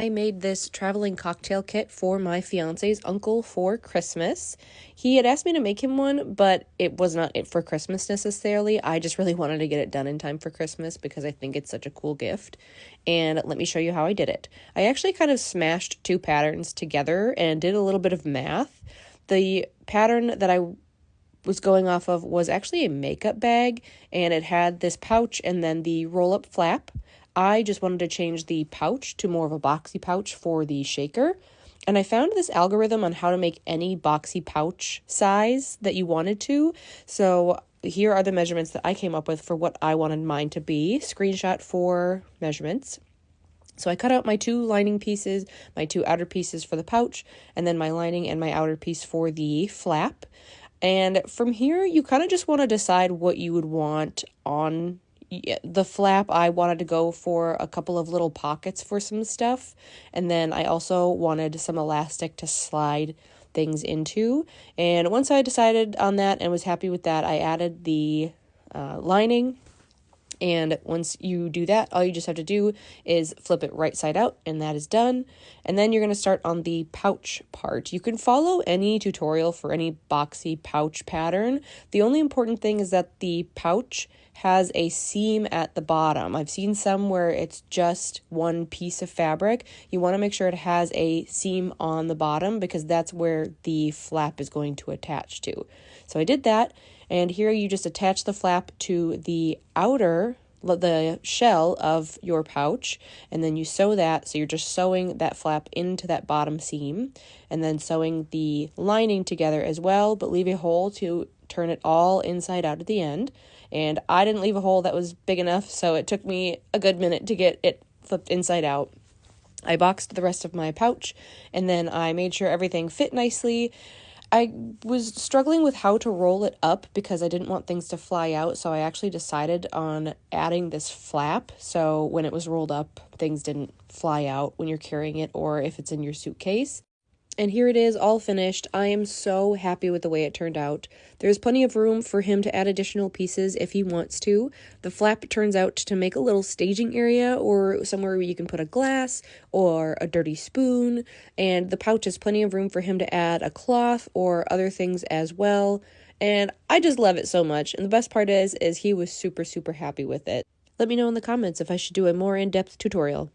I made this traveling cocktail kit for my fiance's uncle for Christmas. He had asked me to make him one, but it was not it for Christmas necessarily. I just really wanted to get it done in time for Christmas because I think it's such a cool gift. And let me show you how I did it. I actually kind of smashed two patterns together and did a little bit of math. The pattern that I was going off of was actually a makeup bag, and it had this pouch and then the roll-up flap. I just wanted to change the pouch to more of a boxy pouch for the shaker. And I found this algorithm on how to make any boxy pouch size that you wanted to. So here are the measurements that I came up with for what I wanted mine to be. Screenshot for measurements. So I cut out my two lining pieces, my two outer pieces for the pouch, and then my lining and my outer piece for the flap. And from here, you kind of just want to decide what you would want on the flap. I wanted to go for a couple of little pockets for some stuff. And then I also wanted some elastic to slide things into. And once I decided on that and was happy with that, I added the lining. And once you do that, all you just have to do is flip it right side out, and that is done. And then you're going to start on the pouch part. You can follow any tutorial for any boxy pouch pattern. The only important thing is that the pouch has a seam at the bottom. I've seen some where it's just one piece of fabric. You want to make sure it has a seam on the bottom because that's where the flap is going to attach to. So I did that. And here you just attach the flap to the the shell of your pouch, and then you sew that. So you're just sewing that flap into that bottom seam, and then sewing the lining together as well, but leave a hole to turn it all inside out at the end. And I didn't leave a hole that was big enough, so it took me a good minute to get it flipped inside out. I boxed the rest of my pouch, and then I made sure everything fit nicely. I was struggling with how to roll it up because I didn't want things to fly out, so I actually decided on adding this flap, so when it was rolled up, things didn't fly out when you're carrying it or if it's in your suitcase. And here it is, all finished. I am so happy with the way it turned out. There's plenty of room for him to add additional pieces if he wants to. The flap turns out to make a little staging area or somewhere where you can put a glass or a dirty spoon. And the pouch has plenty of room for him to add a cloth or other things as well. And I just love it so much. And the best part is he was super, super happy with it. Let me know in the comments if I should do a more in-depth tutorial.